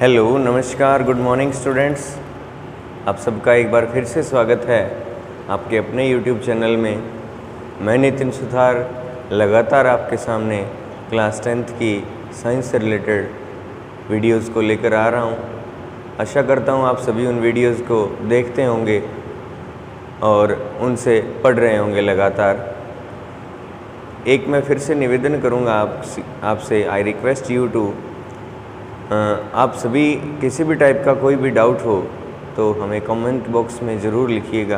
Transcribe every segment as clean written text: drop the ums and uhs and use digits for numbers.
Hello, नमस्कार, good morning students. आप सबका एक बार फिर से स्वागत है आपके अपने यूट्यूब चैनल में। मैं नितिन सुथार लगातार आपके सामने क्लास 10th की साइंस से रिलेटेड वीडियोस को लेकर आ रहा हूं। आशा करता हूं आप सभी उन वीडियोस को देखते होंगे और उनसे पढ़ रहे होंगे लगातार। एक मैं फिर से निवेदन करूंगा आपसे, आई रिक्वेस्ट यू टू, आप सभी किसी भी टाइप का कोई भी डाउट हो तो हमें कमेंट बॉक्स में ज़रूर लिखिएगा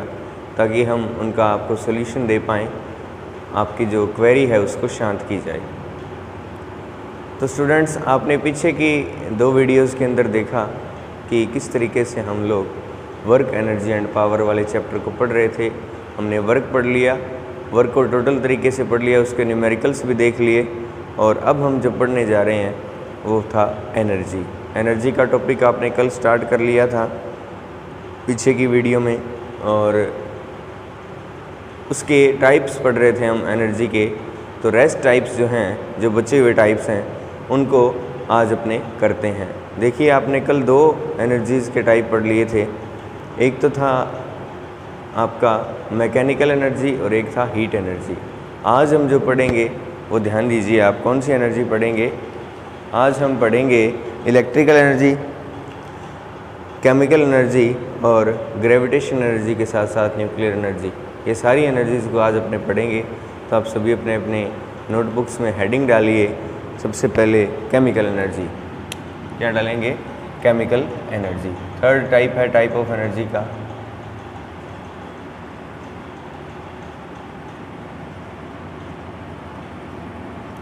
ताकि हम उनका आपको सॉल्यूशन दे पाएँ, आपकी जो क्वेरी है उसको शांत की जाए। तो स्टूडेंट्स, आपने पीछे की 2 वीडियोस के अंदर देखा कि किस तरीके से हम लोग वर्क, एनर्जी एंड पावर वाले चैप्टर को पढ़ रहे थे। हमने वर्क पढ़ लिया, वर्क को टोटल तरीके से पढ़ लिया, उसके न्यूमेरिकल्स भी देख लिए और अब हम जो पढ़ने जा रहे हैं वो था एनर्जी। एनर्जी का टॉपिक आपने कल स्टार्ट कर लिया था पीछे की वीडियो में और उसके टाइप्स पढ़ रहे थे हम एनर्जी के। तो रेस्ट टाइप्स जो हैं, जो बचे हुए टाइप्स हैं, उनको आज अपने करते हैं। देखिए, आपने कल 2 एनर्जीज़ के टाइप पढ़ लिए थे। एक तो था आपका मैकेनिकल एनर्जी और एक था हीट एनर्जी। आज हम जो पढ़ेंगे वो ध्यान दीजिए, आप कौन सी एनर्जी पढ़ेंगे। आज हम पढ़ेंगे इलेक्ट्रिकल एनर्जी, केमिकल एनर्जी और ग्रेविटेशन एनर्जी के साथ साथ न्यूक्लियर एनर्जी। ये सारी एनर्जीज़ को आज अपने पढ़ेंगे। तो आप सभी अपने अपने नोटबुक्स में हेडिंग डालिए। सबसे पहले केमिकल एनर्जी, क्या डालेंगे? Chemical energy. थर्ड टाइप है टाइप ऑफ एनर्जी का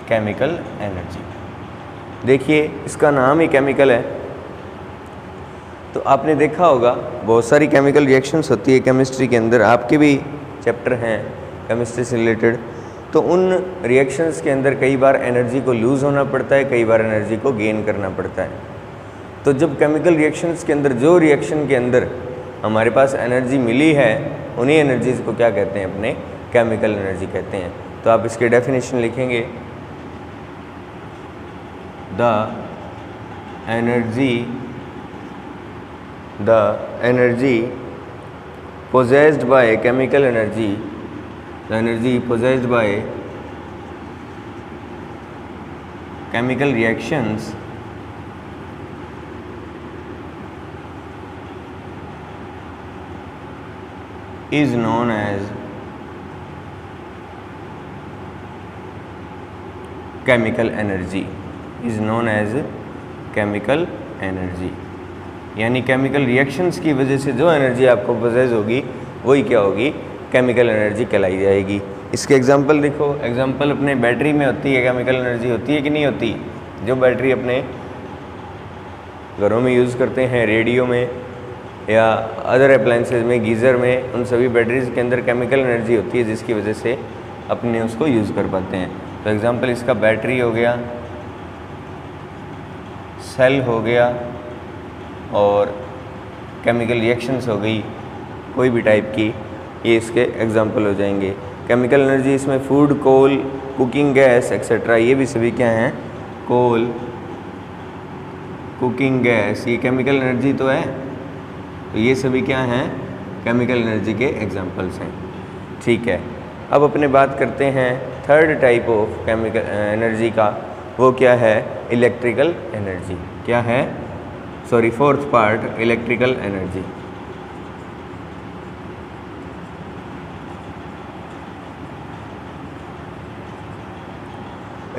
केमिकल एनर्जी। देखिए, इसका नाम ही केमिकल है। तो आपने देखा होगा बहुत सारी केमिकल रिएक्शंस होती है केमिस्ट्री के अंदर। आपके भी चैप्टर हैं केमिस्ट्री से रिलेटेड। तो उन रिएक्शंस के अंदर कई बार एनर्जी को लूज़ होना पड़ता है, कई बार एनर्जी को गेन करना पड़ता है। तो जब केमिकल रिएक्शंस के अंदर, जो रिएक्शन के अंदर हमारे पास एनर्जी मिली है, उन्हीं एनर्जीज़ को क्या कहते हैं? अपने केमिकल एनर्जी कहते हैं। तो आप इसके डेफिनेशन लिखेंगे। The energy possessed by chemical energy, the energy possessed by chemical reactions is known as chemical energy, is known as chemical energy। यानी केमिकल रिएक्शंस की वजह से जो एनर्जी आपको पोजेस होगी वही क्या होगी? केमिकल एनर्जी कहलाई जाएगी। इसके एग्जांपल देखो। एग्जांपल अपने बैटरी में होती है, केमिकल एनर्जी होती है कि नहीं होती? जो बैटरी अपने घरों में यूज़ करते हैं, रेडियो में या अदर अप्लायंसेज में, गीज़र में, उन सभी बैटरीज के अंदर केमिकल एनर्जी होती है जिसकी वजह से अपने उसको यूज़ कर पाते हैं। तो एग्जाम्पल इसका बैटरी हो गया, सेल हो गया और केमिकल रिएक्शंस हो गई कोई भी टाइप की, ये इसके एग्जांपल हो जाएंगे। केमिकल एनर्जी इसमें फूड, कोल, कुकिंग गैस एक्सेट्रा, ये भी सभी क्या हैं? कोल, कुकिंग गैस, ये केमिकल एनर्जी तो है। तो ये सभी क्या हैं? केमिकल एनर्जी के एग्जांपल्स हैं। ठीक है, अब अपने बात करते हैं third type of chemical energy का। वो क्या है? Electrical energy. क्या है? Sorry, fourth part, electrical energy.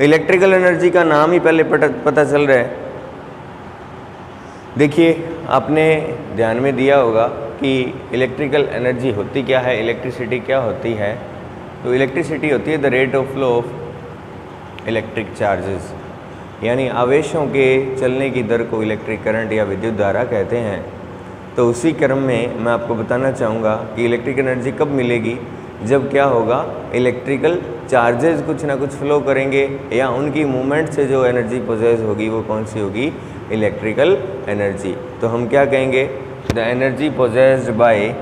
Electrical energy का नाम ही पहले पता चल रहा है। देखिए, आपने ध्यान में दिया होगा कि इलेक्ट्रिकल एनर्जी होती क्या है, इलेक्ट्रिसिटी क्या होती है। तो इलेक्ट्रिसिटी होती है the rate of flow of electric charges, यानी आवेशों के चलने की दर को इलेक्ट्रिक करंट या विद्युत धारा कहते हैं। तो उसी क्रम में मैं आपको बताना चाहूँगा कि इलेक्ट्रिक एनर्जी कब मिलेगी? जब क्या होगा? इलेक्ट्रिकल चार्जेस कुछ ना कुछ फ्लो करेंगे या उनकी मूवमेंट से जो एनर्जी पोजेस होगी वो कौन सी होगी? Electrical energy. तो हम क्या कहेंगे? The energy possessed by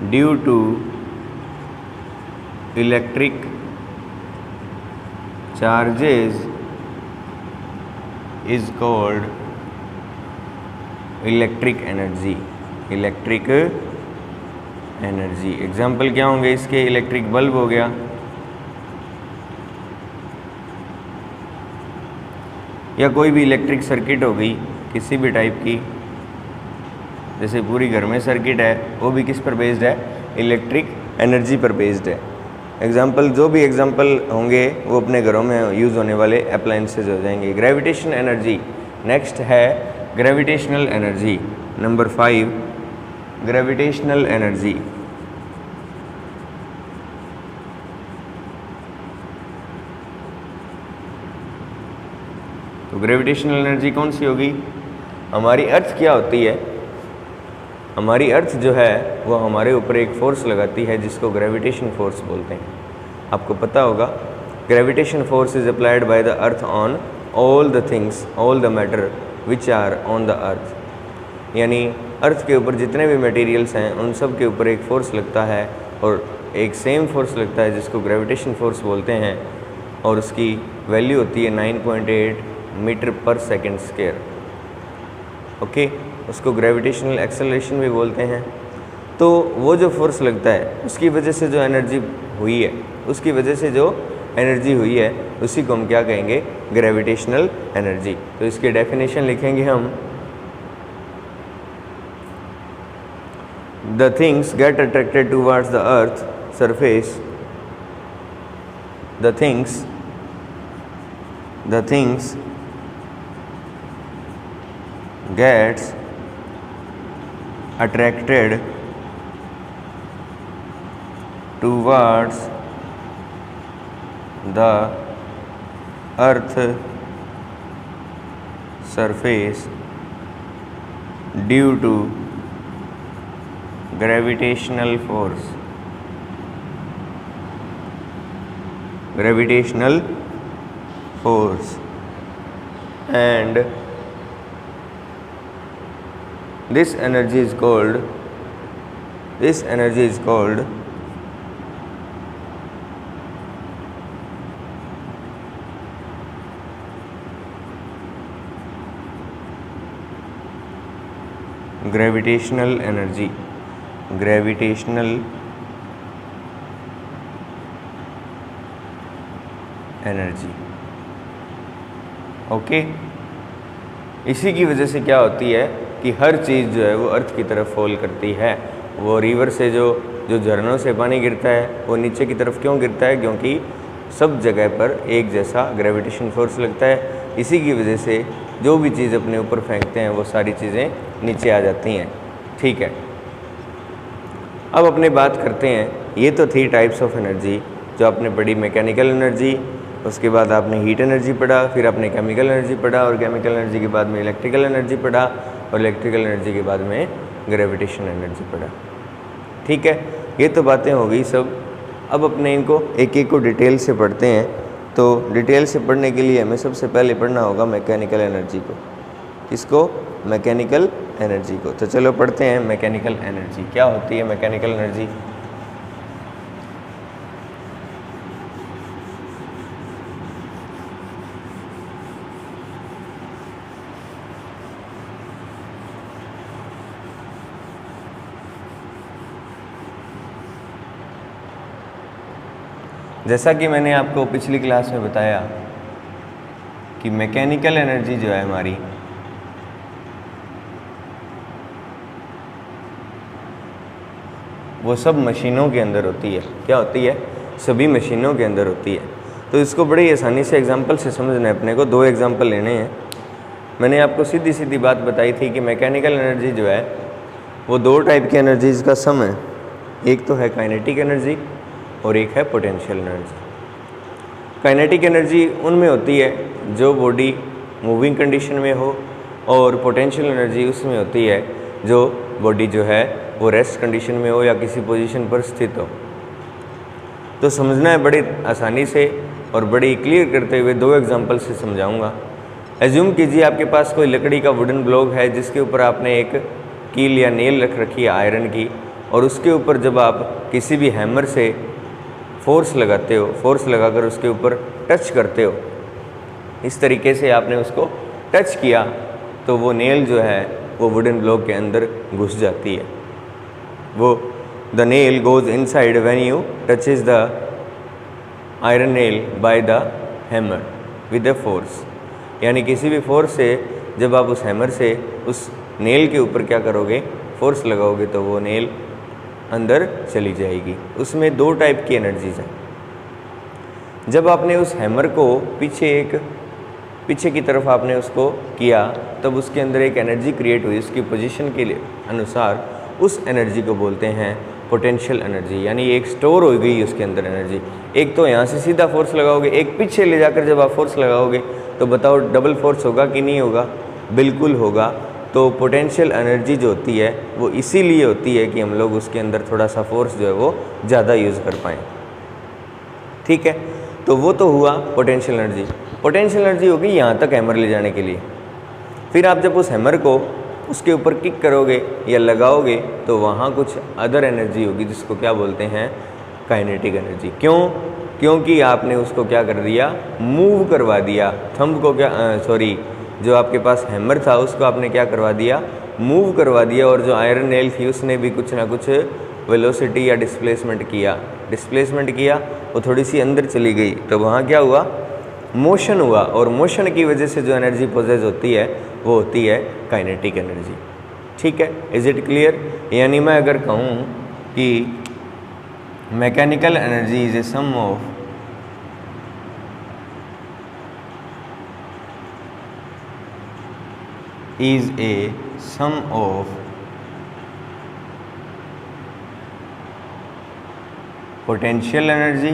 due to electric charges is called electric energy. Electric energy example क्या होंगे इसके? इलेक्ट्रिक बल्ब हो गया, या कोई भी इलेक्ट्रिक सर्किट हो गई किसी भी टाइप की, जैसे पूरी घर में सर्किट है वो भी किस पर बेस्ड है? इलेक्ट्रिक एनर्जी पर बेस्ड है। एग्जाम्पल जो भी एग्जाम्पल होंगे वो अपने घरों में यूज़ होने वाले अप्लायंसेज हो जाएंगे। ग्रेविटेशन एनर्जी नेक्स्ट है gravitational energy. Number 5 gravitational energy. तो ग्रेविटेशनल एनर्जी कौन सी होगी? हमारी अर्थ क्या होती है? हमारी अर्थ जो है वो हमारे ऊपर एक फोर्स लगाती है जिसको ग्रेविटेशन फोर्स बोलते हैं। आपको पता होगा gravitation force is applied by the earth on all the things, all the matter which are on the earth. यानी अर्थ के ऊपर जितने भी मटेरियल्स हैं उन सब के ऊपर एक फोर्स लगता है और एक सेम फोर्स लगता है जिसको ग्रेविटेशन फोर्स बोलते हैं, और उसकी वैल्यू होती है 9.8 metre per second square. Okay, उसको ग्रेविटेशनल एक्सेलरेशन भी बोलते हैं। तो वो जो फोर्स लगता है उसकी वजह से जो एनर्जी हुई है, उसकी वजह से जो एनर्जी हुई है उसी को हम क्या कहेंगे? Gravitational energy. तो इसकी डेफिनेशन लिखेंगे हम, the things get attracted towards the earth surface, the things gets attracted towards the earth surface due to gravitational force, and this energy is called gravitational energy। Okay, इसी की वजह से क्या होती है कि हर चीज़ जो है वो अर्थ की तरफ फॉल करती है। वो रिवर से जो झरनों से पानी गिरता है वो नीचे की तरफ क्यों गिरता है? क्योंकि सब जगह पर एक जैसा ग्रेविटेशन फोर्स लगता है। इसी की वजह से जो भी चीज़ अपने ऊपर फेंकते हैं वो सारी चीज़ें नीचे आ जाती हैं। ठीक है, अब अपने बात करते हैं, ये तो थी टाइप्स ऑफ एनर्जी जो आपने पढ़ी। मैकेनिकल एनर्जी, उसके बाद आपने हीट एनर्जी पढ़ा, फिर आपने केमिकल एनर्जी पढ़ा, और केमिकल एनर्जी के बाद में इलेक्ट्रिकल एनर्जी पढ़ा, और इलेक्ट्रिकल एनर्जी के बाद में ग्रेविटेशन एनर्जी पढ़ा। ठीक है, ये तो बातें हो गई सब। अब अपने इनको एक एक को डिटेल से पढ़ते हैं। तो डिटेल से पढ़ने के लिए हमें सबसे पहले पढ़ना होगा मैकेनिकल एनर्जी को। किसको? मैकेनिकल एनर्जी को। तो चलो पढ़ते हैं मैकेनिकल एनर्जी। क्या होती है मैकेनिकल एनर्जी? जैसा कि मैंने आपको पिछली क्लास में बताया कि मैकेनिकल एनर्जी जो है हमारी, वो सब मशीनों के अंदर होती है। क्या होती है? सभी मशीनों के अंदर होती है। तो इसको बड़ी आसानी से एग्जांपल से समझना है अपने को। 2 एग्जांपल लेने हैं। मैंने आपको सीधी सीधी बात बताई थी कि मैकेनिकल एनर्जी जो है वो 2 टाइप की एनर्जीज़ का सम है। एक तो है काइनेटिक एनर्जी और एक है पोटेंशियल एनर्जी। काइनेटिक एनर्जी उनमें होती है जो बॉडी मूविंग कंडीशन में हो, और पोटेंशियल एनर्जी उसमें होती है जो बॉडी जो है वो रेस्ट कंडीशन में हो या किसी पोजीशन पर स्थित हो। तो समझना है बड़ी आसानी से और बड़ी क्लियर करते हुए 2 एग्जांपल से समझाऊंगा। एज्यूम कीजिए आपके पास कोई लकड़ी का वुडन ब्लॉक है जिसके ऊपर आपने एक कील या नेल रख रखी है आयरन की, और उसके ऊपर जब आप किसी भी हैमर से फोर्स लगाते हो, फोर्स लगाकर उसके ऊपर टच करते हो, इस तरीके से आपने उसको टच किया तो वो नेल जो है वो वुडन ब्लॉक के अंदर घुस जाती है। वो the nail goes inside when you touches the iron nail by the hammer with the force. यानी किसी भी फोर्स से जब आप उस हैमर से उस नेल के ऊपर क्या करोगे, फोर्स लगाओगे, तो वो नेल अंदर चली जाएगी। उसमें 2 टाइप की एनर्जीज हैं। जब आपने उस हैमर को पीछे की तरफ आपने उसको किया, तब उसके अंदर एक एनर्जी क्रिएट हुई, उसकी पोजीशन के लिए अनुसार उस एनर्जी को बोलते हैं पोटेंशियल एनर्जी। यानी एक स्टोर हो गई उसके अंदर एनर्जी। एक तो यहाँ से सीधा फोर्स लगाओगे, एक पीछे ले जाकर जब आप फोर्स लगाओगे तो बताओ डबल फोर्स होगा कि नहीं होगा? बिल्कुल होगा। तो पोटेंशियल एनर्जी जो होती है वो इसीलिए होती है कि हम लोग उसके अंदर थोड़ा सा फोर्स जो है वो ज़्यादा यूज़ कर पाएँ। ठीक है, तो वो तो हुआ पोटेंशियल एनर्जी। पोटेंशियल एनर्जी होगी यहाँ तक हैमर ले जाने के लिए। फिर आप जब उस हैमर को उसके ऊपर किक करोगे या लगाओगे तो वहाँ कुछ अदर एनर्जी होगी जिसको क्या बोलते हैं, काइनेटिक एनर्जी। क्यों? क्योंकि आपने उसको क्या कर दिया, मूव करवा दिया। थंब को जो आपके पास हैमर था उसको आपने क्या करवा दिया, मूव करवा दिया। और जो आयरन नेल थी उसने भी कुछ ना कुछ वेलोसिटी या डिस्प्लेसमेंट किया, वो थोड़ी सी अंदर चली गई, तो वहाँ क्या हुआ, मोशन हुआ। और मोशन की वजह से जो एनर्जी पोजेस होती है वो होती है काइनेटिक एनर्जी। ठीक है, इज इट क्लियर? यानी मैं अगर कहूँ कि mechanical energy is a sum of potential energy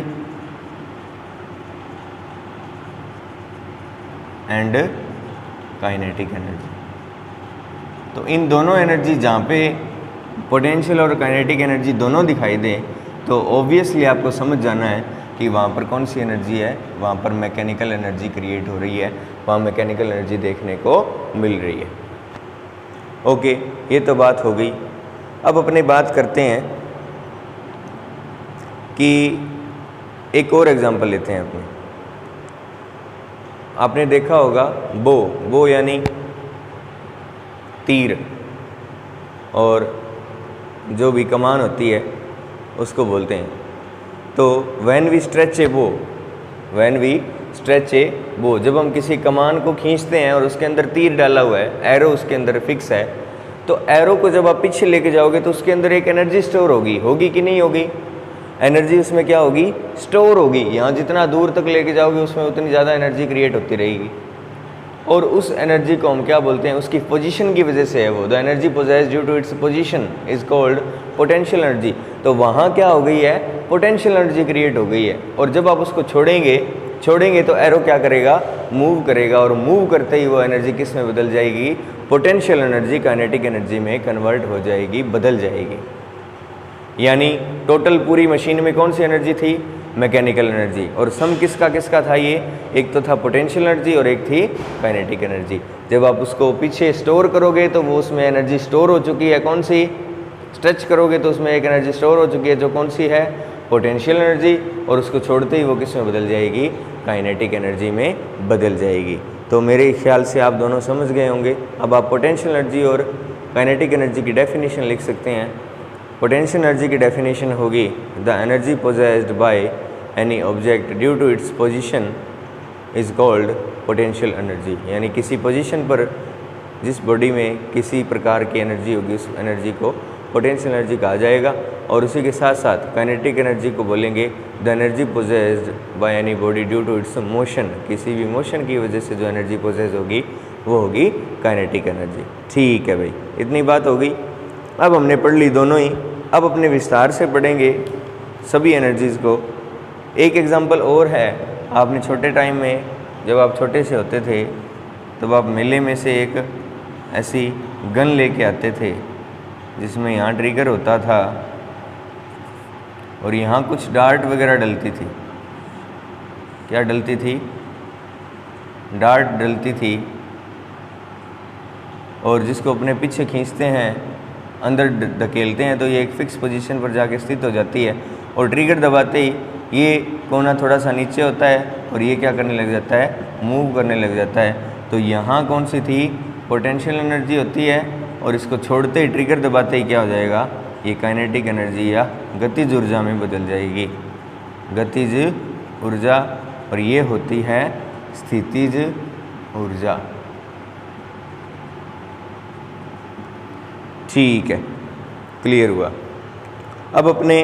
and kinetic energy. तो इन दोनों एनर्जी जहाँ पे पोटेंशियल और काइनेटिक एनर्जी दोनों दिखाई दें तो ऑब्वियसली आपको समझ जाना है कि वहाँ पर कौन सी एनर्जी है, वहाँ पर मैकेनिकल एनर्जी क्रिएट हो रही है, वहाँ मैकेनिकल एनर्जी देखने को मिल रही है। ओके, ये तो बात हो गई। अब अपनी बात करते हैं कि एक और एग्जांपल लेते हैं अपने। आपने देखा होगा बो यानी तीर, और जो भी कमान होती है उसको बोलते हैं। तो व्हेन वी स्ट्रेच ए बो, जब हम किसी कमान को खींचते हैं और उसके अंदर तीर डाला हुआ है, एरो उसके अंदर फिक्स है, तो एरो को जब आप पीछे लेके जाओगे तो उसके अंदर एक एनर्जी स्टोर होगी कि नहीं होगी? एनर्जी उसमें क्या होगी, स्टोर होगी। यहाँ जितना दूर तक लेके जाओगे उसमें उतनी ज़्यादा एनर्जी क्रिएट होती रहेगी। और उस एनर्जी को हम क्या बोलते हैं, उसकी पोजीशन की वजह से है वो। The energy possessed due to its position is called potential energy. तो वहाँ क्या हो गई है, पोटेंशियल एनर्जी क्रिएट हो गई है। और जब आप उसको छोड़ेंगे तो एरो क्या करेगा, मूव करेगा, और मूव करते ही वो एनर्जी किस में बदल जाएगी, पोटेंशियल एनर्जी काइनेटिक एनर्जी में कन्वर्ट हो जाएगी, बदल जाएगी। यानी टोटल पूरी मशीन में कौन सी एनर्जी थी, मैकेनिकल एनर्जी। और सम किसका था ये, एक तो था पोटेंशियल एनर्जी और एक थी काइनेटिक एनर्जी। जब आप उसको पीछे स्टोर करोगे तो वो उसमें एनर्जी स्टोर हो चुकी है, कौन सी, स्ट्रेच करोगे तो उसमें एक एनर्जी स्टोर हो चुकी है जो कौन सी है, पोटेंशियल एनर्जी। और उसको छोड़ते ही वो किस में बदल जाएगी, काइनेटिक एनर्जी में बदल जाएगी। तो मेरे ख्याल से आप दोनों समझ गए होंगे। अब आप पोटेंशियल एनर्जी और काइनेटिक एनर्जी की डेफिनेशन लिख सकते हैं। पोटेंशियल एनर्जी की डेफिनेशन होगी the energy possessed by any object due to its position is called potential energy. यानी किसी पोजीशन पर जिस बॉडी में किसी प्रकार की एनर्जी होगी उस एनर्जी को पोटेंशियल एनर्जी कहा जाएगा। और उसी के साथ साथ काइनेटिक एनर्जी को बोलेंगे the energy possessed by any body due to its motion. किसी भी मोशन की वजह से जो एनर्जी पोजेस होगी वो होगी काइनेटिक एनर्जी। ठीक है भाई, इतनी बात हो गई। अब हमने पढ़ ली दोनों ही, अब अपने विस्तार से पढ़ेंगे सभी एनर्जीज़ को। एक एग्जांपल और है, आपने छोटे टाइम में जब आप छोटे से होते थे तब आप मेले में से एक ऐसी गन लेके आते थे जिसमें यहाँ ट्रिगर होता था और यहाँ कुछ डार्ट वगैरह डलती थी। क्या डलती थी, डार्ट डलती थी, और जिसको अपने पीछे खींचते हैं अंदर धकेलते हैं तो ये एक फिक्स पोजीशन पर जाके स्थित हो जाती है, और ट्रिगर दबाते ही ये कोना थोड़ा सा नीचे होता है और ये क्या करने लग जाता है, मूव करने लग जाता है। तो यहाँ कौन सी थी, पोटेंशियल एनर्जी होती है, और इसको छोड़ते ही ट्रिगर दबाते ही क्या हो जाएगा, ये काइनेटिक एनर्जी या गतिज ऊर्जा में बदल जाएगी, गतिज ऊर्जा, और ये होती है स्थितिज ऊर्जा। ठीक है, क्लियर हुआ। अब अपने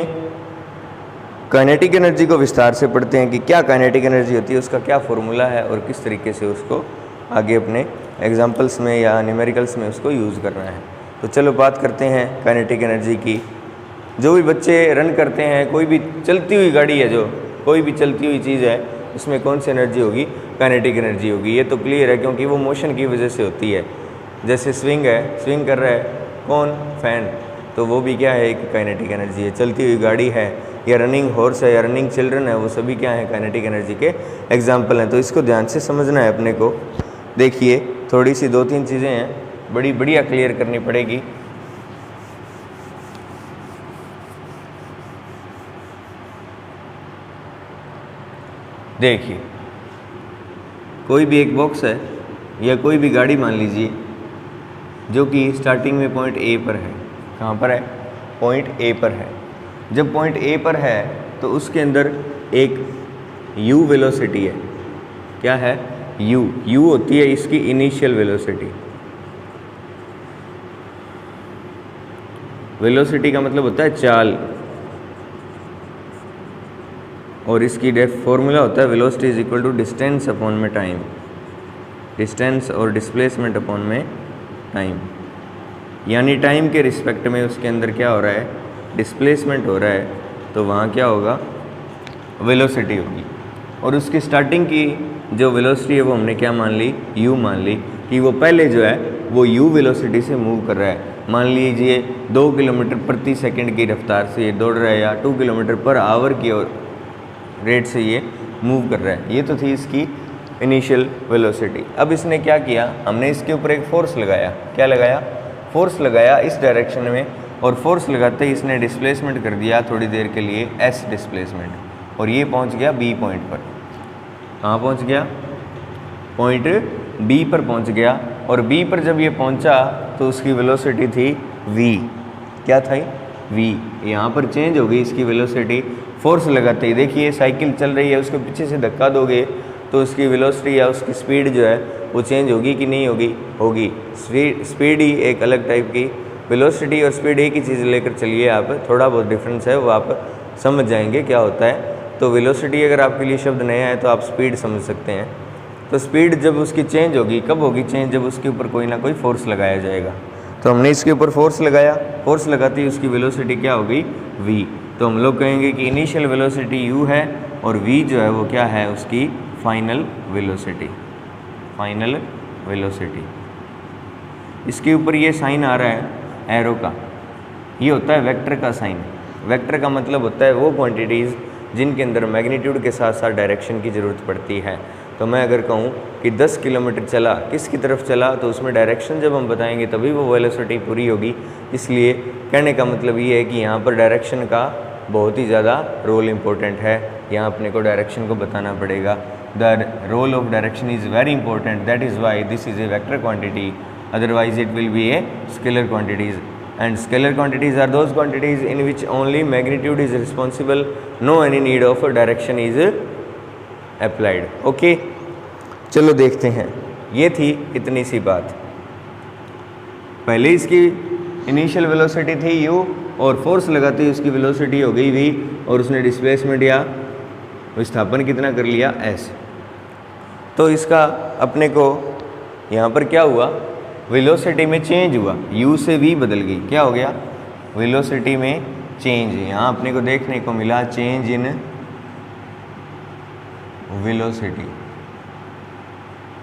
काइनेटिक एनर्जी को विस्तार से पढ़ते हैं कि क्या काइनेटिक एनर्जी होती है, उसका क्या फॉर्मूला है और किस तरीके से उसको आगे अपने एग्जाम्पल्स में या न्यूमेरिकल्स में उसको यूज़ करना है। तो चलो बात करते हैं काइनेटिक एनर्जी की। जो भी बच्चे रन करते हैं, कोई भी चलती हुई गाड़ी है, जो कोई भी चलती हुई चीज़ है, उसमें कौन सी एनर्जी होगी, काइनेटिक एनर्जी होगी। ये तो क्लियर है क्योंकि वो मोशन की वजह से होती है। जैसे स्विंग है, स्विंग कर रहा है कौन, फैन, तो वो भी क्या है, एक काइनेटिक एनर्जी है। चलती हुई गाड़ी है या रनिंग हॉर्स है या रनिंग चिल्ड्रन है, वो सभी क्या है, काइनेटिक एनर्जी के एग्जाम्पल हैं। तो इसको ध्यान से समझना है अपने को। देखिए थोड़ी सी 2-3 चीज़ें हैं, बड़ी बढ़िया क्लियर करनी पड़ेगी। देखिए कोई भी एक बॉक्स है या कोई भी गाड़ी मान लीजिए जो कि स्टार्टिंग में पॉइंट ए पर है। कहाँ पर है, पॉइंट ए पर है। जब पॉइंट ए पर है तो उसके अंदर एक u वेलोसिटी है। क्या है, u होती है इसकी इनिशियल वेलोसिटी। वेलोसिटी का मतलब होता है चाल, और इसकी फॉर्मूला होता है velocity is equal to distance upon में टाइम। डिस्टेंस और डिस्प्लेसमेंट अपॉन में टाइम, यानी टाइम के रिस्पेक्ट में उसके अंदर क्या हो रहा है, डिस्प्लेसमेंट हो रहा है, तो वहाँ क्या होगा, वेलोसिटी होगी। और उसकी स्टार्टिंग की जो वेलोसिटी है वो हमने क्या मान ली, u मान ली, कि वो पहले जो है वो u वेलोसिटी से मूव कर रहा है। मान लीजिए 2 किलोमीटर प्रति सेकंड की रफ्तार से ये दौड़ रहा है, या 2 किलोमीटर पर आवर की रेट से ये मूव कर रहा है। ये तो थी इसकी इनिशियल वेलोसिटी। अब इसने क्या किया, हमने इसके ऊपर एक फोर्स लगाया। क्या लगाया, फोर्स लगाया इस डायरेक्शन में, और फोर्स लगाते ही इसने डिस्प्लेसमेंट कर दिया थोड़ी देर के लिए s डिस्प्लेसमेंट, और ये पहुंच गया b पॉइंट पर। कहाँ पहुंच गया, पॉइंट b पर पहुंच गया। और b पर जब ये पहुंचा तो उसकी वेलोसिटी थी v। क्या था, v। यहाँ पर चेंज हो गई इसकी वेलोसिटी फोर्स लगाते ही। देखिए साइकिल चल रही है, उसके पीछे से धक्का दोगे तो उसकी वेलोसिटी या उसकी स्पीड जो है वो चेंज होगी कि नहीं होगी, होगी। स्पीड ही एक अलग टाइप की, वेलोसिटी और स्पीड एक ही चीज़ लेकर चलिए आप, थोड़ा बहुत डिफरेंस है वो आप समझ जाएंगे क्या होता है। तो वेलोसिटी अगर आपके लिए शब्द नया है तो आप स्पीड समझ सकते हैं। तो स्पीड जब उसकी चेंज होगी, कब होगी चेंज, जब उसके ऊपर कोई ना कोई फोर्स लगाया जाएगा। तो हमने इसके ऊपर फोर्स लगाया, फोर्स लगाते ही उसकी वेलोसिटी क्या हो गई, v। तो हम लोग कहेंगे कि इनिशियल वेलोसिटी u है, और v जो है वो क्या है, उसकी फाइनल वेलोसिटी। फाइनल वेलोसिटी, इसके ऊपर ये साइन आ रहा है एरो का, ये होता है वेक्टर का साइन। वेक्टर का मतलब होता है वो क्वांटिटीज़ जिनके अंदर मैग्नीट्यूड के साथ साथ डायरेक्शन की ज़रूरत पड़ती है। तो मैं अगर कहूँ कि 10 किलोमीटर चला, किसकी तरफ चला, तो उसमें डायरेक्शन जब हम बताएंगे तभी वो वेलोसिटी पूरी होगी। इसलिए कहने का मतलब ये है कि यहाँ पर डायरेक्शन का बहुत ही ज़्यादा रोल इम्पोर्टेंट है। यहाँ अपने को डायरेक्शन को बताना पड़ेगा। The role of direction is very important, that is why this is a vector quantity, otherwise it will be a scalar quantities, and scalar quantities are those quantities in which only magnitude is responsible, no any need of direction is applied. Okay, चलो देखते हैं। ये थी इतनी सी बात। पहले इसकी initial velocity थी u, और फोर्स लगाते ही उसकी वेलोसिटी हो गई v, और उसने डिस्प्लेसमेंट या विस्थापन कितना कर लिया s। तो इसका अपने को यहाँ पर क्या हुआ, वेलोसिटी में चेंज हुआ, u से v बदल गई। क्या हो गया, वेलोसिटी में चेंज। यहाँ अपने को देखने को मिला चेंज इन वेलोसिटी।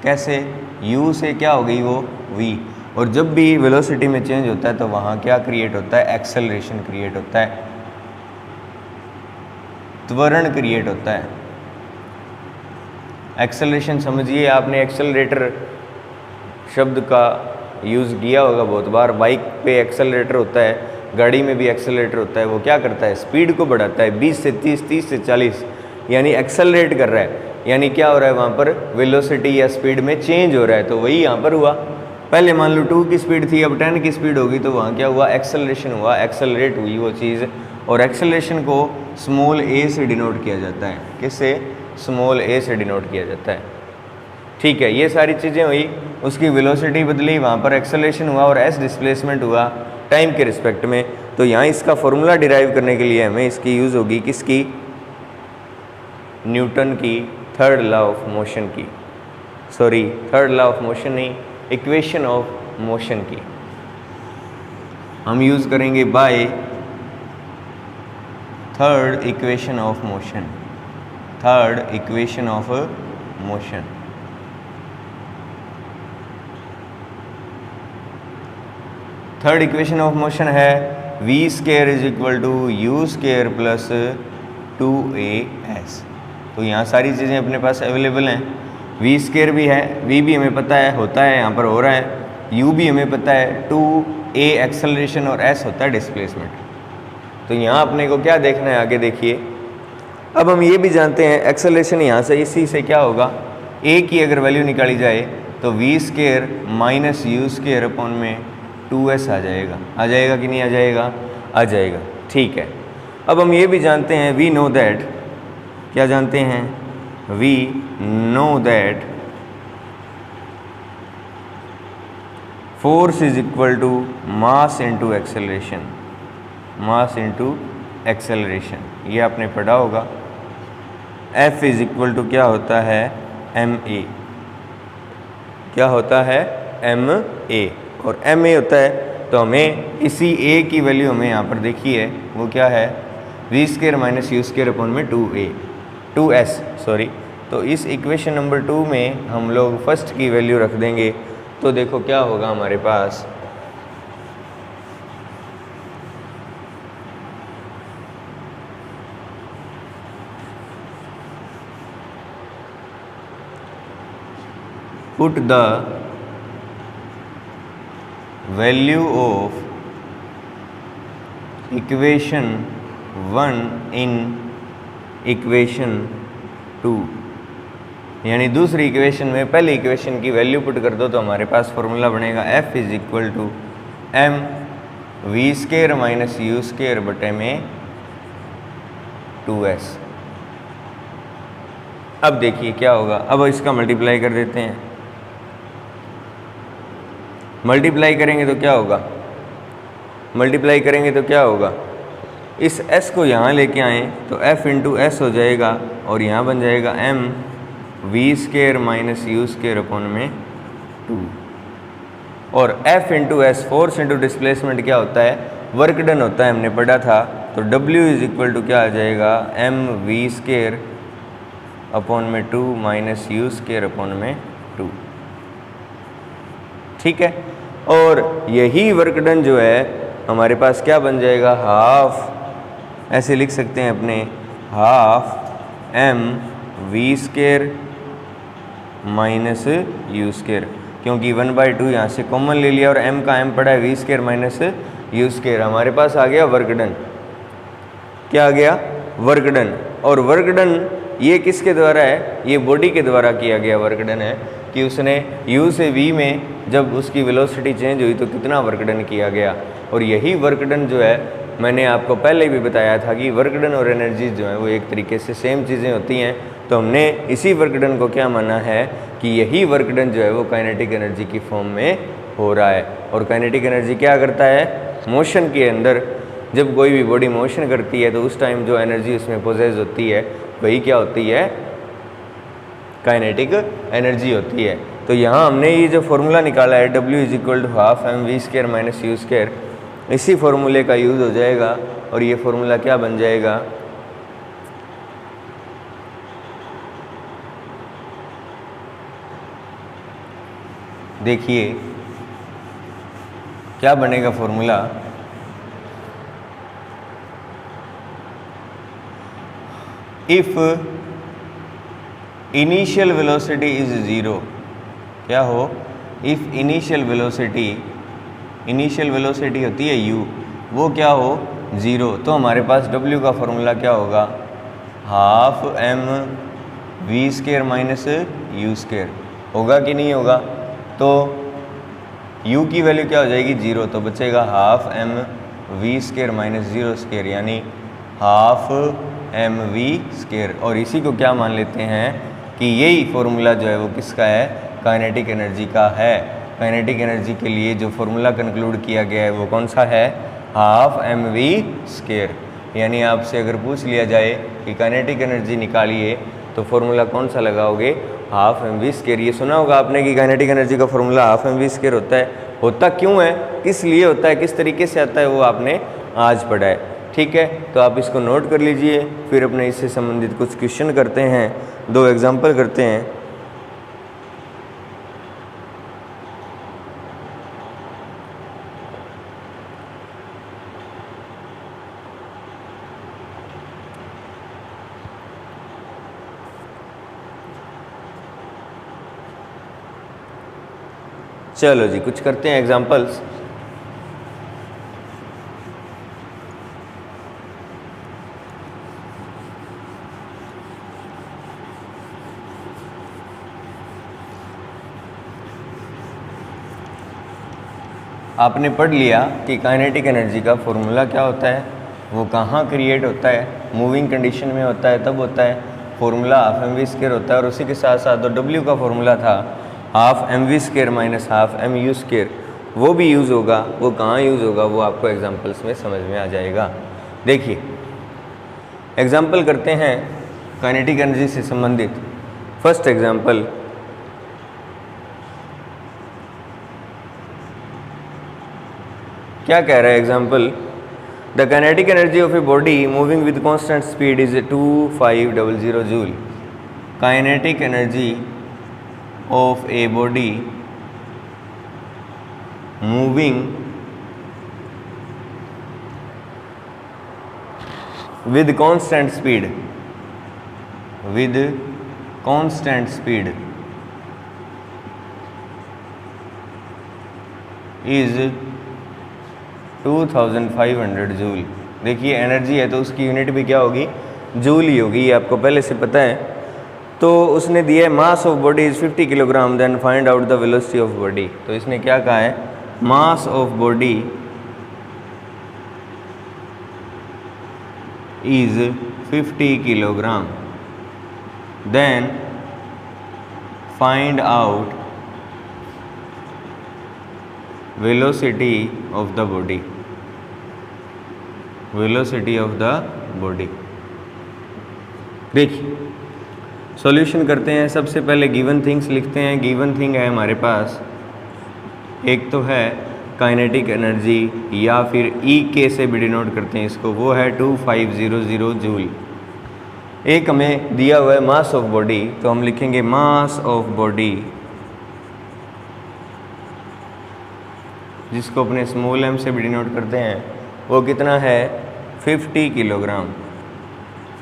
कैसे, u से क्या हो गई वो v, और जब भी वेलोसिटी में चेंज होता है तो वहाँ क्या क्रिएट होता है, एक्सेलरेशन क्रिएट होता है, त्वरण क्रिएट होता है। एक्सेलरेशन समझिए आपने, एक्सेलरेटर शब्द का यूज़ किया होगा बहुत बार। बाइक पे एक्सेलरेटर होता है, गाड़ी में भी एक्सेलरेटर होता है। वो क्या करता है, स्पीड को बढ़ाता है 20 से 30, 30 से 40, यानी एक्सेलरेट कर रहा है। यानी क्या हो रहा है, वहाँ पर वेलोसिटी या स्पीड में चेंज हो रहा है। तो वही यहाँ पर हुआ। पहले मान लो 2 की स्पीड थी, अब 10 की स्पीड होगी, तो वहाँ क्या हुआ, एक्सेलरेशन हुआ, एक्सेलरेट हुई वो चीज़। और एक्सेलरेशन को स्मॉल a से डिनोट किया जाता है। किससे, स्मॉल a से डिनोट किया जाता है। ठीक है, ये सारी चीज़ें हुई। उसकी वेलोसिटी बदली, वहाँ पर एक्सेलरेशन हुआ और s डिस्प्लेसमेंट हुआ टाइम के रिस्पेक्ट में। तो यहाँ इसका फॉर्मूला डिराइव करने के लिए हमें इसकी यूज़ होगी किसकी, न्यूटन की थर्ड लॉ ऑफ मोशन की, sorry third law of motion नहीं, इक्वेशन ऑफ मोशन की हम यूज़ करेंगे by third equation of motion, third equation of motion. Third equation of motion है v square is equal to u square plus 2as। तो यहाँ सारी चीज़ें अपने पास अवेलेबल हैं। v स्केयर भी है, v भी हमें पता है होता है, यहाँ पर हो रहा है। u भी हमें पता है, 2a एक्सेलरेशन और s होता है डिस्प्लेसमेंट। तो यहाँ अपने को क्या देखना है, आगे देखिए। अब हम ये भी जानते हैं एक्सेलरेशन यहाँ से इसी से क्या होगा, a की अगर वैल्यू निकाली जाए तो v square minus u square upon में 2s आ जाएगा। आ जाएगा कि नहीं आ जाएगा, आ जाएगा। ठीक है, अब हम ये भी जानते हैं, वी नो दैट, क्या जानते हैं, we know that force is equal to mass into acceleration, mass into acceleration. ये आपने पढ़ा होगा। F इज इक्वल टू क्या होता है, ma, क्या होता है, ma, और ma होता है। तो हमें इसी a की वैल्यू हमें यहाँ पर देखी है, वो क्या है, v square minus u square upon में 2s सॉरी। तो इस इक्वेशन नंबर 2 में हम लोग फर्स्ट की वैल्यू रख देंगे। तो देखो क्या होगा हमारे पास, put the value of equation 1 in equation 2, यानी दूसरी इक्वेशन में पहली इक्वेशन की वैल्यू पुट कर दो तो हमारे पास फॉर्मूला बनेगा F is equal to m v square minus u square बटे में 2s। अब देखिए क्या होगा, अब इसका मल्टीप्लाई कर देते हैं। मल्टीप्लाई करेंगे तो क्या होगा, मल्टीप्लाई करेंगे तो क्या होगा, इस s को यहाँ लेके आएँ तो f इंटू एस हो जाएगा और यहाँ बन जाएगा m v square minus u square upon में 2। और f into S, force into displacement क्या होता है, वर्क डन होता है, हमने पढ़ा था। तो w इज इक्वल टू क्या आ जाएगा, m v स्केयर अपॉन में 2 माइनस u स्केयर अपॉन में 2। ठीक है, और यही वर्क डन जो है हमारे पास क्या बन जाएगा, हाफ, ऐसे लिख सकते हैं अपने, half m v square minus u square, क्योंकि 1/2 यहाँ से कॉमन ले लिया और m का m पड़ा है v square minus u square. हमारे पास आ गया वर्क डन। क्या आ गया, वर्क डन। और वर्क डन ये किसके द्वारा है, ये बॉडी के द्वारा किया गया वर्क डन है कि उसने u से v में जब उसकी वेलोसिटी चेंज हुई तो कितना वर्क डन किया गया। और यही वर्क डन जो है मैंने आपको पहले भी बताया था कि वर्क डन और एनर्जीज जो है वो एक तरीके से सेम चीज़ें होती हैं। तो हमने इसी वर्क डन को क्या माना है कि यही वर्क डन जो है वो काइनेटिक एनर्जी की फॉर्म में हो रहा है। और काइनेटिक एनर्जी क्या करता है, मोशन के अंदर जब कोई भी बॉडी मोशन करती है तो उस टाइम जो एनर्जी उसमें पोजेस होती है वही क्या होती है, काइनेटिक एनर्जी होती है। तो यहाँ हमने ये जो फॉर्मूला निकाला है W is equal to half m v square minus u square, इसी फॉर्मूले का यूज़ हो जाएगा और ये फॉर्मूला क्या बन जाएगा, देखिए क्या बनेगा formula, if initial velocity is 0, क्या हो, इफ़ इनिशियल वेलोसिटी होती है u, वो क्या हो 0, तो हमारे पास w का फॉर्मूला क्या होगा, half m v square minus u square होगा कि नहीं होगा। तो u की वैल्यू क्या हो जाएगी 0, तो बचेगा half m v square minus 0 square, यानी हाफ एम वी स्केयर। और इसी को क्या मान लेते हैं कि यही फॉर्मूला जो है वो किसका है, काइनेटिक एनर्जी का है। काइनेटिक एनर्जी के लिए जो फॉर्मूला कंक्लूड किया गया है वो कौन सा है, हाफ एम वी स्केयर। यानी आपसे अगर पूछ लिया जाए कि काइनेटिक एनर्जी निकालिए तो फॉर्मूला कौन सा लगाओगे, हाफ एम वी स्केयर। ये सुना होगा आपने कि काइनेटिक एनर्जी का formula half m v square होता है। होता क्यों है, किस लिए होता है, किस तरीके से आता है, वो आपने आज पढ़ा है। ठीक है, तो आप इसको नोट कर लीजिए, फिर अपने इससे संबंधित कुछ क्वेश्चन करते हैं, 2 एग्जाम्पल करते हैं। चलो जी, कुछ करते हैं एग्जाम्पल्स। आपने पढ़ लिया कि काइनेटिक एनर्जी का फॉर्मूला क्या होता है, वो कहाँ क्रिएट होता है, मूविंग कंडीशन में होता है तब होता है, formula half m v square होता है। और उसी के साथ साथ जो डब्ल्यू का फॉर्मूला था half m v square minus half m u square, वो भी यूज़ होगा। वो कहाँ यूज़ होगा वो आपको एग्जाम्पल्स में समझ में आ जाएगा। देखिए एग्जाम्पल करते हैं काइनेटिक एनर्जी से संबंधित। फर्स्ट एग्जाम्पल, क्या कह रहा है example, the kinetic energy of a body moving with constant speed is 2500 joule. Kinetic energy of a body moving with constant speed is 2500 joule. देखिए एनर्जी है तो उसकी यूनिट भी क्या होगी, जूल ही होगी, ये आपको पहले से पता है। तो उसने दिया है mass of body is 50 kilogram, then find out the velocity of body. तो इसने क्या कहा है, mass of body is 50 kilogram, then find out velocity of the body, देखिए सॉल्यूशन करते हैं। सबसे पहले गिवन थिंग्स लिखते हैं। गिवन थिंग है हमारे पास, एक तो है काइनेटिक एनर्जी या फिर ई के से भी डिनोट करते हैं इसको, वो है 2500 जूल। एक हमें दिया हुआ है मास ऑफ बॉडी, तो हम लिखेंगे मास ऑफ बॉडी, जिसको अपने स्मॉल एम से भी डिनोट करते हैं, वो कितना है 50 किलोग्राम।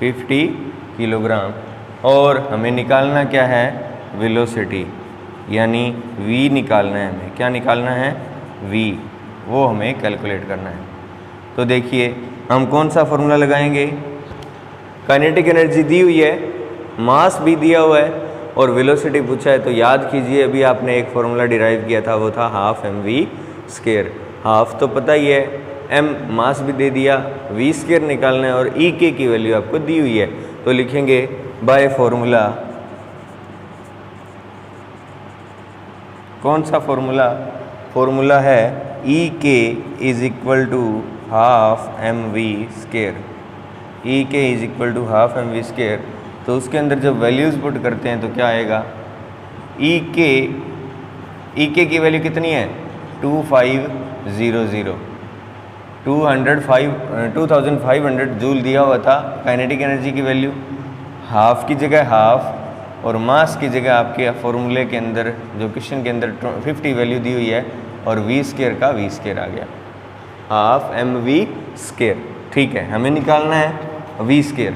50 किलोग्राम। और हमें निकालना क्या है, वेलोसिटी, यानी v निकालना है हमें। क्या निकालना है, v, वो हमें कैलकुलेट करना है। तो देखिए हम कौन सा फॉर्मूला लगाएंगे, काइनेटिक एनर्जी दी हुई है, मास भी दिया हुआ है और वेलोसिटी पूछा है। तो याद कीजिए अभी आपने एक फॉर्मूला डिराइव किया था, वो था half m v square. Half तो पता ही है, एम मास भी दे दिया, वी स्केयर निकालना है और ई के की वैल्यू आपको दी हुई है। तो लिखेंगे बाय फॉर्मूला, कौन सा फॉर्मूला, फॉर्मूला है E K is equal to half m v square. E K is equal to half m v square. तो उसके अंदर जब वैल्यूज़ पुट करते हैं तो क्या आएगा, ई के की वैल्यू कितनी है 2500, 2500 जूल दिया हुआ था काइनेटिक एनर्जी की वैल्यू। हाफ की जगह हाफ और मास की जगह आपके फॉर्मूले के अंदर जो क्वेश्चन के अंदर 50 वैल्यू दी हुई है और वी स्केयर का वी स्केयर आ गया, हाफ एम वी स्केयर। ठीक है, हमें निकालना है वी स्केयर।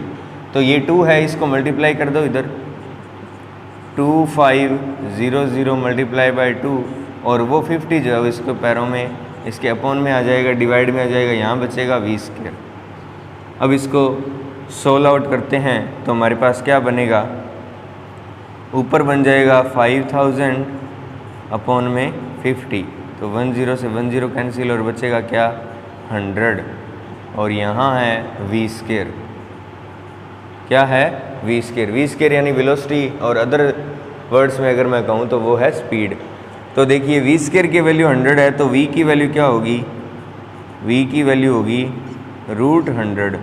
तो ये 2 है, इसको मल्टीप्लाई कर दो इधर, 2500 मल्टीप्लाई बाई 2 और वो 50 जो है इसको पैरों में इसके अपॉन में आ जाएगा, डिवाइड में आ जाएगा, यहाँ बचेगा v²। अब इसको सोल्व आउट करते हैं तो हमारे पास क्या बनेगा, ऊपर बन जाएगा 5000 अपॉन में 50, तो 10 से 10 कैंसिल और बचेगा क्या 100, और यहाँ है v²। क्या है v² यानी वेलोसिटी, और अदर वर्ड्स में अगर मैं कहूँ तो वो है स्पीड। तो देखिए v² की वैल्यू 100 है, तो v की वैल्यू क्या होगी, v की वैल्यू होगी √100,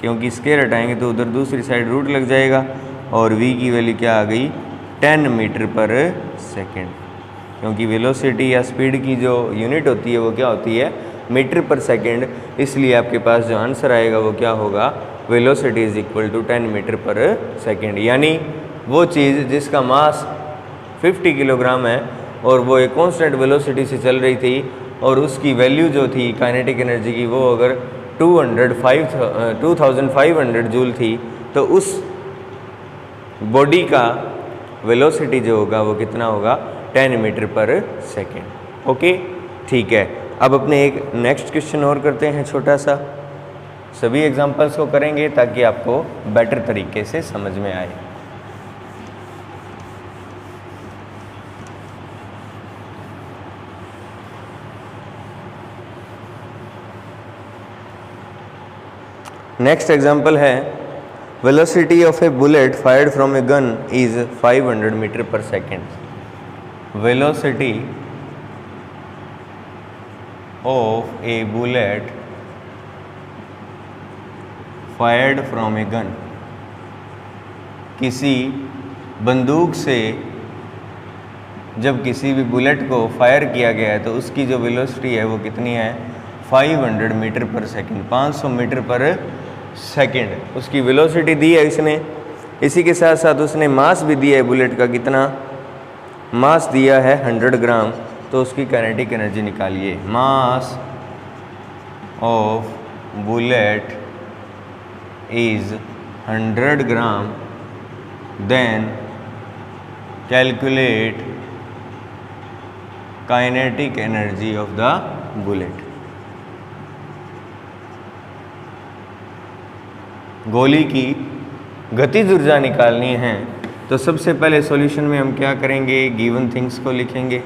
क्योंकि स्क्वायर हटाएंगे तो उधर दूसरी साइड रूट लग जाएगा, और v की वैल्यू क्या आ गई 10 मीटर पर सेकेंड, क्योंकि वेलोसिटी या स्पीड की जो यूनिट होती है वो क्या होती है मीटर पर सेकेंड, इसलिए आपके पास जो आंसर आएगा वो क्या होगा, velocity is equal to 10 metre per second. यानी वो चीज़ जिसका मास 50 किलोग्राम है और वो एक कांस्टेंट वेलोसिटी से चल रही थी, और उसकी वैल्यू जो थी काइनेटिक एनर्जी की वो अगर 2500 जूल थी, तो उस बॉडी का वेलोसिटी जो होगा वो कितना होगा 10 मीटर पर सेकेंड। ओके ठीक है, अब अपने एक नेक्स्ट क्वेश्चन और करते हैं छोटा सा। सभी एग्जांपल्स को करेंगे ताकि आपको बेटर तरीके से समझ में आए। नेक्स्ट एग्जांपल है velocity of a bullet fired from a gun is 500 metre per second. Velocity of a bullet fired from a gun, किसी बंदूक से जब किसी भी बुलेट को फायर किया गया है तो उसकी जो वेलोसिटी है वो कितनी है 500 metre per second, 500 metre per second उसकी वेलोसिटी दी है इसने। इसी के साथ साथ उसने मास भी दिया है बुलेट का, कितना मास दिया है 100 ग्राम, तो उसकी काइनेटिक एनर्जी निकालिए। Mass of bullet is 100 gram, then calculate kinetic energy of the bullet। गोली की गतिज ऊर्जा निकालनी है, तो सबसे पहले सॉल्यूशन में हम क्या करेंगे, गिवन थिंग्स को लिखेंगे।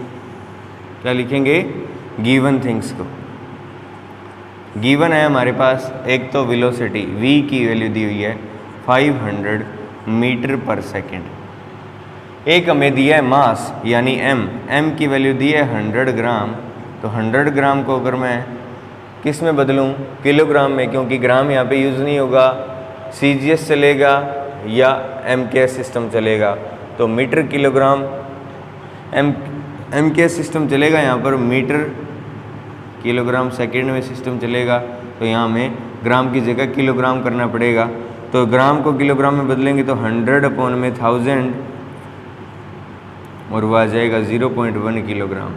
क्या लिखेंगे, गिवन थिंग्स को। गिवन है हमारे पास एक तो वेलोसिटी v की वैल्यू दी हुई है 500 मीटर पर सेकेंड, एक हमें दिया है मास यानी m की वैल्यू दी है 100 ग्राम, तो 100 ग्राम को अगर मैं किस में बदलूं, किलोग्राम में, क्योंकि ग्राम यहाँ पे यूज़ नहीं होगा, CGS चलेगा या MKS सिस्टम चलेगा, तो मीटर किलोग्राम MKS सिस्टम चलेगा, यहाँ पर मीटर किलोग्राम सेकेंड में सिस्टम चलेगा, तो यहाँ हमें ग्राम की जगह किलोग्राम करना पड़ेगा। तो ग्राम को किलोग्राम में बदलेंगे तो 100 अपॉन में 1000 और वह आ जाएगा 0.1 किलोग्राम।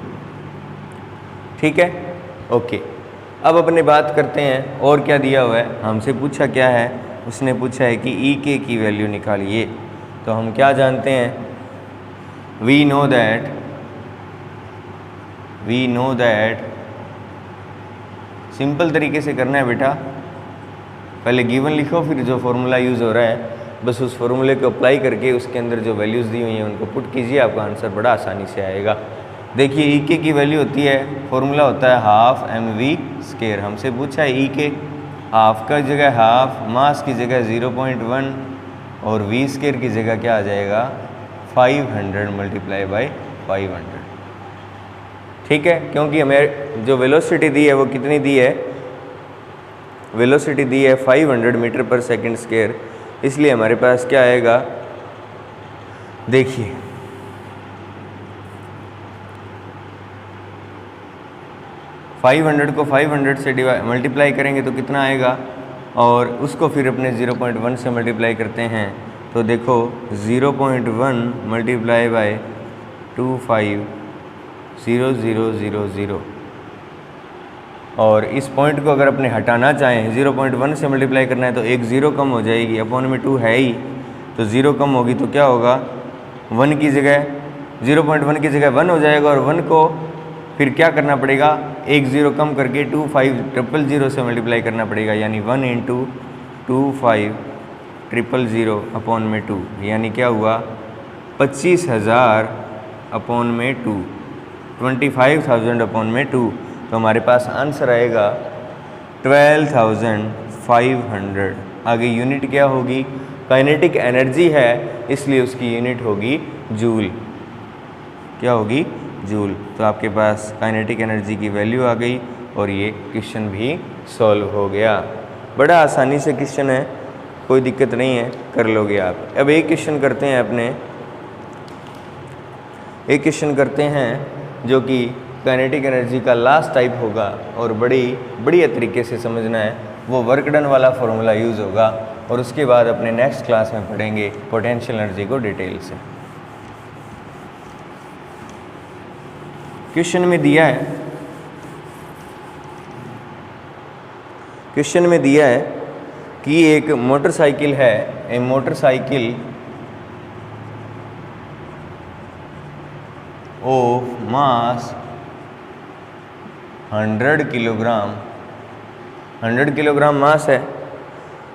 ठीक है, ओके। अब अपने बात करते हैं और क्या दिया हुआ है। हमसे पूछा क्या है, उसने पूछा है कि EK की वैल्यू निकालिए। तो हम क्या जानते हैं, वी नो दैट सिंपल तरीके से करना है बेटा, पहले गिवन लिखो, फिर जो फॉर्मूला यूज़ हो रहा है बस उस फॉर्मूले को अप्लाई करके उसके अंदर जो वैल्यूज़ दी हुई हैं उनको पुट कीजिए, आपका आंसर बड़ा आसानी से आएगा। देखिए EK की वैल्यू होती है, फॉर्मूला होता है हाफ mv²। हमसे पूछा है EK, हाफ का जगह हाफ, मास की जगह 0.1 और v² की जगह क्या आ जाएगा 500 मल्टीप्लाई बाई 500। ठीक है, क्योंकि हमें जो वेलोसिटी दी है वो कितनी दी है, वेलोसिटी दी है 500 मीटर पर सेकेंड स्क्वायर, इसलिए हमारे पास क्या आएगा, देखिए 500 को 500 से मल्टीप्लाई करेंगे तो कितना आएगा, और उसको फिर अपने 0.1 से मल्टीप्लाई करते हैं तो देखो 0.1 मल्टीप्लाई बाय 250000, और इस पॉइंट को अगर अपने हटाना चाहें 0.1 से मल्टीप्लाई करना है तो एक ज़ीरो कम हो जाएगी, अपॉन में 2 है ही, तो ज़ीरो कम होगी तो क्या होगा 1 की जगह 0.1 की जगह 1 हो जाएगा, और 1 को फिर क्या करना पड़ेगा, एक ज़ीरो कम करके 2500 से मल्टीप्लाई करना पड़ेगा, यानी 1 × 2500 अपॉन में 2, यानी क्या हुआ 25,000 अपॉन में 2, 25,000 अपॉन में 2। तो हमारे पास आंसर आएगा 12,500। आगे यूनिट क्या होगी, काइनेटिक एनर्जी है इसलिए उसकी यूनिट होगी जूल। क्या होगी, जूल। तो आपके पास काइनेटिक एनर्जी की वैल्यू आ गई और ये क्वेश्चन भी सॉल्व हो गया। बड़ा आसानी से क्वेश्चन है, कोई दिक्कत नहीं है, कर लोगे आप। अब एक क्वेश्चन करते हैं जो कि काइनेटिक एनर्जी का लास्ट टाइप होगा और बड़ी बढ़िया तरीके से समझना है। वो वर्क डन वाला फॉर्मूला यूज़ होगा और उसके बाद अपने नेक्स्ट क्लास में पढ़ेंगे पोटेंशियल एनर्जी को डिटेल से। क्वेश्चन में दिया है कि एक मोटरसाइकिल है, a motorcycle of mass 100 kilogram, 100 kilogram mass है,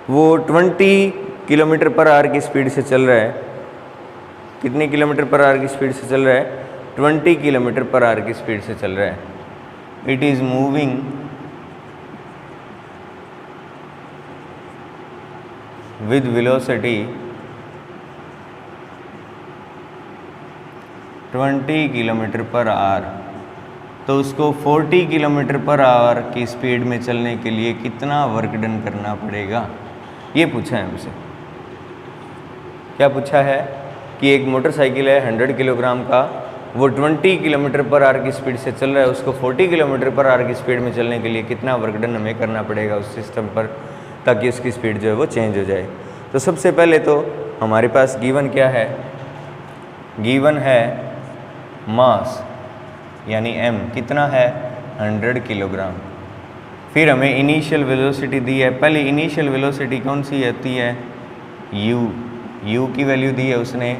वो 20 किलोमीटर पर आवर की स्पीड से चल रहा है। कितनी किलोमीटर पर आवर की स्पीड से चल रहा है, 20 किलोमीटर पर आवर की स्पीड से चल रहा है। It is moving with velocity 20 kilometre per hour. तो उसको 40 किलोमीटर पर आवर की स्पीड में चलने के लिए कितना वर्क डन करना पड़ेगा, ये पूछा है हमसे। क्या पूछा है कि एक मोटरसाइकिल है 100 किलोग्राम का, वो 20 किलोमीटर पर आवर की स्पीड से चल रहा है, उसको 40 किलोमीटर पर आवर की स्पीड में चलने के लिए कितना वर्क डन हमें करना पड़ेगा उस सिस्टम पर, ताकि उसकी स्पीड जो है वो चेंज हो जाए। तो सबसे पहले तो हमारे पास गिवन क्या है, गिवन है मास यानी m कितना है 100 किलोग्राम। फिर हमें इनिशियल वेलोसिटी दी है। पहले इनिशियल वेलोसिटी कौन सी आती है, u की वैल्यू दी है उसने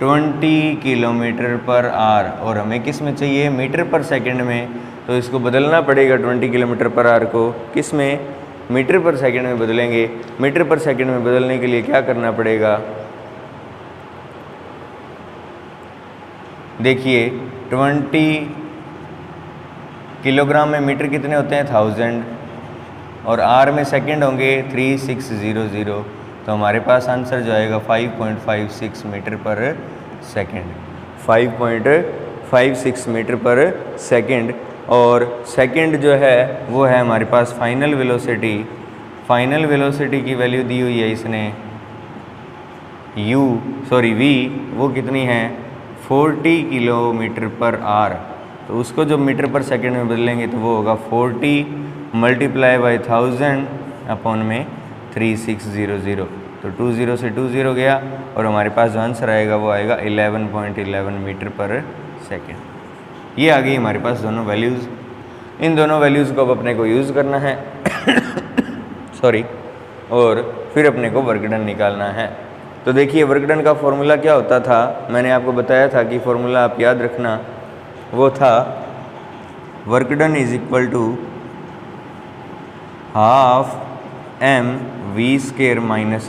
20 किलोमीटर पर आवर, और हमें किस में चाहिए, मीटर पर सेकंड में। तो इसको बदलना पड़ेगा 20 किलोमीटर पर आवर को किस में, मीटर पर सेकंड में बदलेंगे। मीटर पर सेकंड में बदलने के लिए क्या करना पड़ेगा, देखिए 20 किलोग्राम में मीटर कितने होते हैं 1000, और आर में सेकंड होंगे 3600। तो हमारे पास आंसर जो आएगा 5.56 मीटर पर सेकंड, 5.56 मीटर पर सेकंड। और सेकंड जो है वो है हमारे पास फाइनल वेलोसिटी। फाइनल वेलोसिटी की वैल्यू दी हुई है इसने v, वो कितनी है 40 किलोमीटर पर आवर। तो उसको जब मीटर पर सेकंड में बदलेंगे तो वो होगा 40 मल्टीप्लाई बाई 1000 अपॉन में 3600। तो 20 से 20 गया और हमारे पास जो आंसर आएगा वो आएगा 11.11 मीटर पर सेकंड। ये आ गई हमारे पास दोनों वैल्यूज़। इन दोनों वैल्यूज़ को अब अपने को यूज़ करना है और फिर अपने को वर्क डन निकालना है। तो देखिए वर्क डन का फॉर्मूला क्या होता था, मैंने आपको बताया था कि फॉर्मूला आप याद रखना, वो था work done is equal to half mv² minus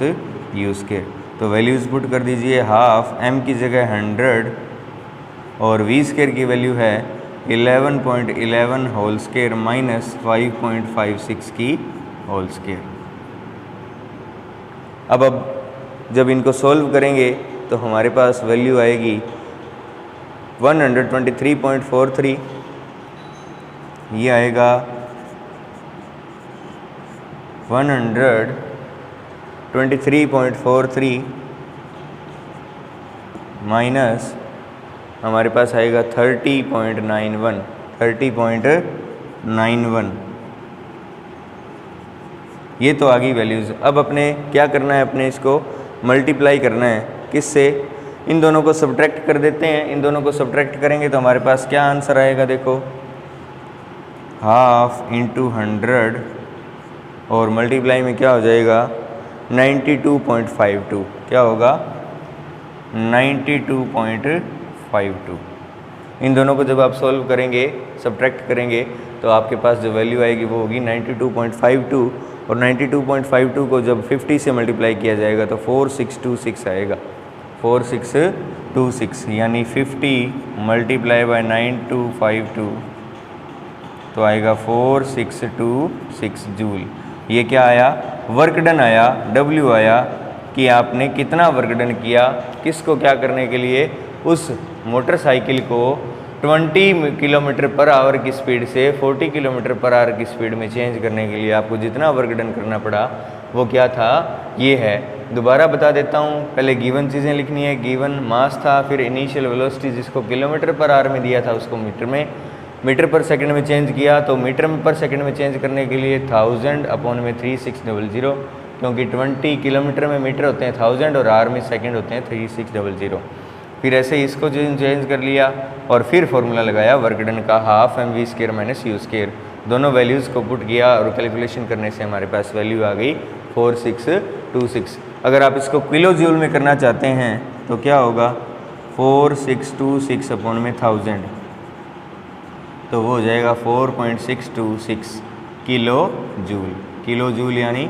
u²। तो वैल्यूज़ पुट कर दीजिए, हाफ m की जगह 100 और v² की वैल्यू है 11.11 होल स्क्वायर माइनस 5.56 की होल स्क्वायर। अब जब इनको सॉल्व करेंगे तो हमारे पास वैल्यू आएगी 123.43, ये आएगा 123.43 माइनस हमारे पास आएगा 30.91। ये तो आ गई वैल्यूज़। अब अपने क्या करना है, अपने इसको मल्टीप्लाई करना है किससे, इन दोनों को सब्ट्रैक्ट कर देते हैं। इन दोनों को सब्ट्रैक्ट करेंगे तो हमारे पास क्या आंसर आएगा, देखो हाफ इंटू 100 और मल्टीप्लाई में क्या हो जाएगा 92.52। क्या होगा 92.52। इन दोनों को जब आप सॉल्व करेंगे, सब्ट्रैक्ट करेंगे, तो आपके पास जो वैल्यू आएगी वो होगी 92.52, और 92.52 को जब 50 से मल्टीप्लाई किया जाएगा तो 4626 आएगा। 4626 यानी 50 मल्टीप्लाई बाय 9252 तो आएगा 4626 जूल। ये क्या आया? वर्क डन आया, W आया कि आपने कितना वर्क डन किया, किसको क्या करने के लिए, उस मोटरसाइकिल को 20 किलोमीटर पर आवर की स्पीड से 40 किलोमीटर पर आवर की स्पीड में चेंज करने के लिए आपको जितना वर्क डन करना पड़ा वो क्या था, ये है। दोबारा बता देता हूँ, पहले गिवन चीज़ें लिखनी है। गिवन मास था, फिर इनिशियल वेलोसिटी जिसको किलोमीटर पर आवर में दिया था उसको मीटर पर सेकंड में चेंज किया, तो मीटर पर सेकंड में चेंज करने के लिए 1000/3600, क्योंकि 20 किलोमीटर में मीटर होते हैं 1000 और आवर में सेकंड होते हैं 3600। फिर ऐसे ही इसको चेंज कर लिया और फिर फॉर्मूला लगाया वर्क डन का, हाफ mv² - u²। दोनों वैल्यूज़ को पुट किया और कैलकुलेशन करने से हमारे पास वैल्यू आ गई 4626। अगर आप इसको किलो जूल में करना चाहते हैं तो क्या होगा, 4626/1000, तो वो हो जाएगा 4.626 किलो जूल। किलो जूल यानी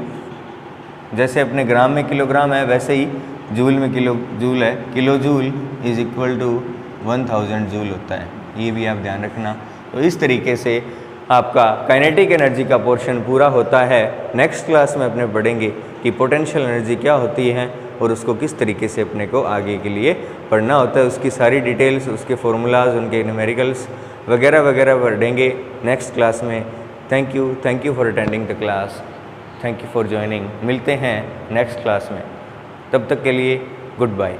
जैसे अपने ग्राम में किलोग्राम है वैसे ही जूल में किलो जूल है। Kilo joule is equal to 1000 joule होता है, ये भी आप ध्यान रखना। तो इस तरीके से आपका काइनेटिक एनर्जी का पोर्शन पूरा होता है। नेक्स्ट क्लास में अपने पढ़ेंगे कि पोटेंशियल एनर्जी क्या होती है और उसको किस तरीके से अपने को आगे के लिए पढ़ना होता है, उसकी सारी डिटेल्स, उसके फॉर्मूलाज, उनके न्यूमेरिकल्स वगैरह वगैरह पढ़ेंगे नेक्स्ट क्लास में। Thank you for attending the class, thank you for joining. मिलते हैं नेक्स्ट क्लास में, तब तक के लिए गुड बाय।